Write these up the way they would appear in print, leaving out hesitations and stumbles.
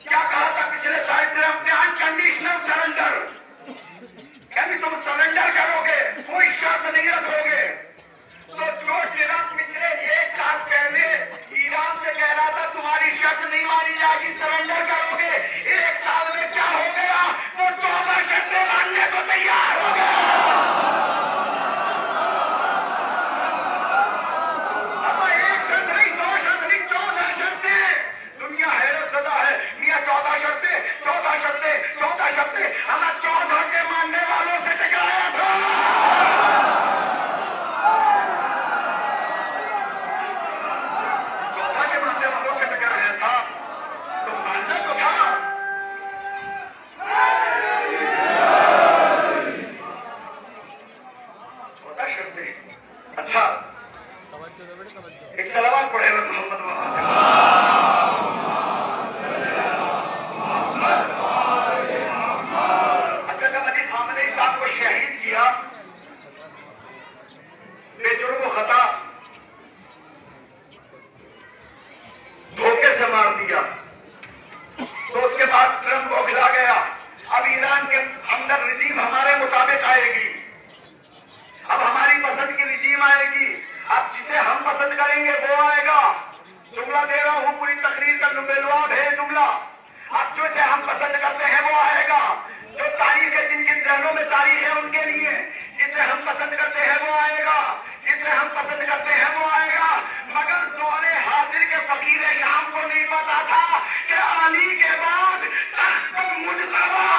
क्या कहा था पिछले साइड में अपने अनकंडीशनल सरेंडर, यानी तुम सरेंडर करोगे, कोई शर्त नहीं रखोगे। तो जो ट्रम्प पिछले 1 साल पहले ईरान से कह रहा था तुम्हारी शर्त नहीं मानी जाएगी, सरेंडर करोगे, 1 साल में क्या हो गया? वो 14 शर्तें मानने को तैयार हो गया। अब 1 शर्त नहीं, 2 शर्त नहीं, 14 शर्तें। दुनिया हैरत ज़दा है, मियां 14 शर्तें, 14 शर्तें, 14 शर्तें। हमें 14 के मानने वालों से टकराया था। अच्छा, एक सलावत पढ़े मोहम्मद अशरफ अली खामनेई साहब को शहीद किया, बेजुर्म खता धोखे से मार दिया। तो उसके बाद ट्रम्प को खिला गया। अब ईरान के अंदर रिजीम हमारे मुताबिक आएगी, अब हमारी पसंद की रिजीम आएगी। अब जिसे हम पसंद करेंगे वो आएगा। जुमला दे रहा हूं, पूरी तकरीर का लुबेलवाब है जुमला। अब जिसे हम पसंद करते हैं वो आएगा। जो तारीख है, जिनके जहनों में तारीख है उनके लिए, जिसे हम पसंद करते हैं वो आएगा, जिसे हम पसंद करते हैं वो आएगा। मगर दौरे हाजिर के फकीर शाम को नहीं पता था कि अली के बाद तख्त पर मुजतबा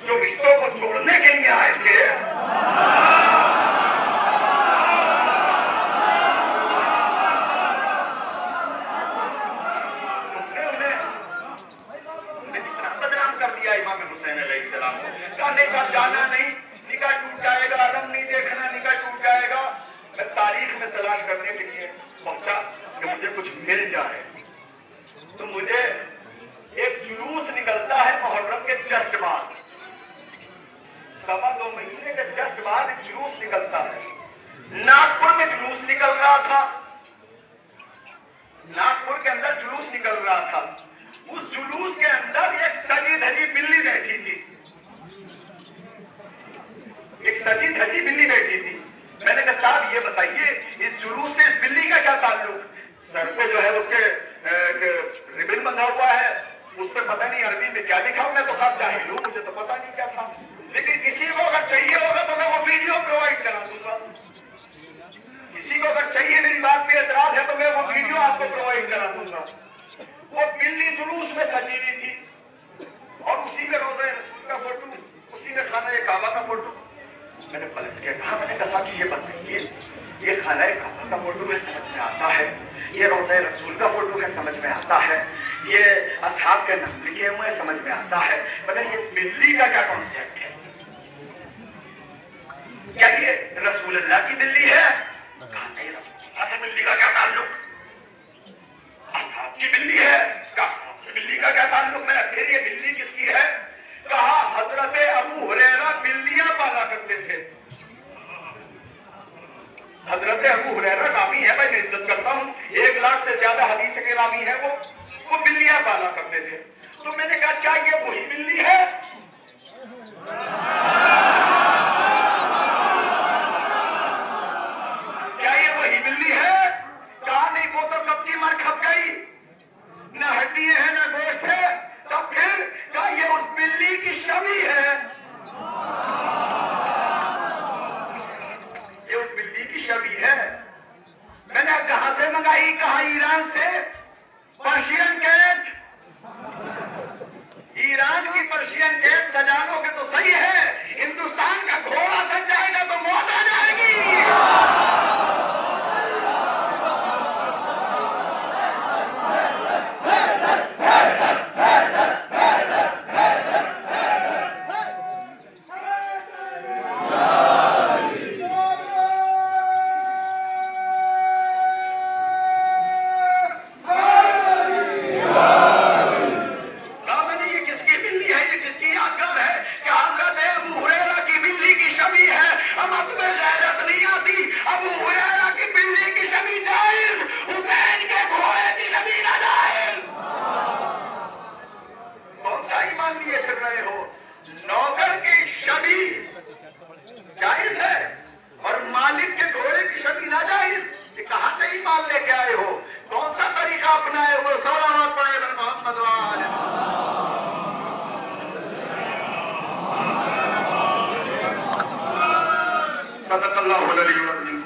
जो रिश्तों को छोड़ने के लिए आए थे, नहीं साहब जाना नहीं, निकाह टूट जाएगा, आलम नहीं देखना, निकाह टूट जाएगा। मैं तारीख में तलाश करने के लिए पहुंचा। कि मुझे कुछ मिल जाए, तो मुझे एक जुलूस निकलता है मुहर्रम के जस्ट बाद, 2.25 महीने के जस्ट बाद एक जुलूस निकलता है। नागपुर में जुलूस निकल रहा था, नागपुर के अंदर जुलूस निकल रहा था। उस जुलूस के अंदर एक सजी धजी बिल्ली बैठी थी, एक सजी धजी बिल्ली बैठी थी। मैंने कहा साहब ये बताइए इस जुलूस से इस बिल्ली का क्या ताल्लुक? सर पे जो है उसके रिबन बंधा हुआ है, उस पर पता नहीं अरबी में क्या लिखा हुआ, मैं तो साहब जाहिल हूं, मुझे तो पता नहीं क्या था। लेकिन किसी को अगर चाहिए होगा तो मैं वो वीडियो प्रोवाइड करा दूंगा। किसी को अगर चाहिए, मेरी बात पे एतराज है तो मैं वो वीडियो आपको प्रोवाइड करा दूंगा। वो बिल्ली जुलूस में सजी हुई थी और उसी में रोज़ा रसूल का फोटो, उसी में खाना काबा का फोटो। मैंने पलट के कहा, मैंने कहा साहब ये बताइए, ये खाना काबा का फोटो में समझ में आता है, ये रोज़ा रसूल का फोटो में समझ में आता है, ये असहाब के नाम लिखे हुए समझ में आता है, मगर ये बिल्ली का क्या कॉन्सेप्ट है? क्या ये रसूल अल्लाह की बिल्ली है? कहा नहीं, रसूल से बिल्ली का क्या ताल्लुक? असहाब की बिल्ली है। कहा बिल्ली का क्या ताल्लुक? मैं फिर ये बिल्ली किसकी है? कहा हजरत अबू हुरैरा बिल्लियां पाला करते थे। हजरत अबू हुरैरा रावी है, मैं इज्जत करता हूँ, 1 लाख से ज्यादा हदीस के रावी है, वो बिल्लियां पाला करते थे। तो मैंने कहा क्या ये वही बिल्ली है? क्या ये वही बिल्ली है? कहा नहीं, वो तो कब की मर खप गई, न हड्डी है न गोश्त है। तब फिर क्या ये उस बिल्ली की छवि है? ये उस बिल्ली की छवि है। मैंने कहां से मंगाई? कहा ईरान से, पर्शियन कैट। ईरान की पर्शियन कैट सजानोगे तो सही है, हिंदुस्तान का घोड़ा सज जाएगा तो मौत आ जाएगी। नौकर की छवि जायज है और मालिक के घोड़े की छवि नाजायज। कहां से ही माल लेके आए हो? कौन सा तरीका अपनाए हो? सलावत पढ़े मोहम्मद वाले। सदक़ल्लाहुल अलीयुल अज़ीम।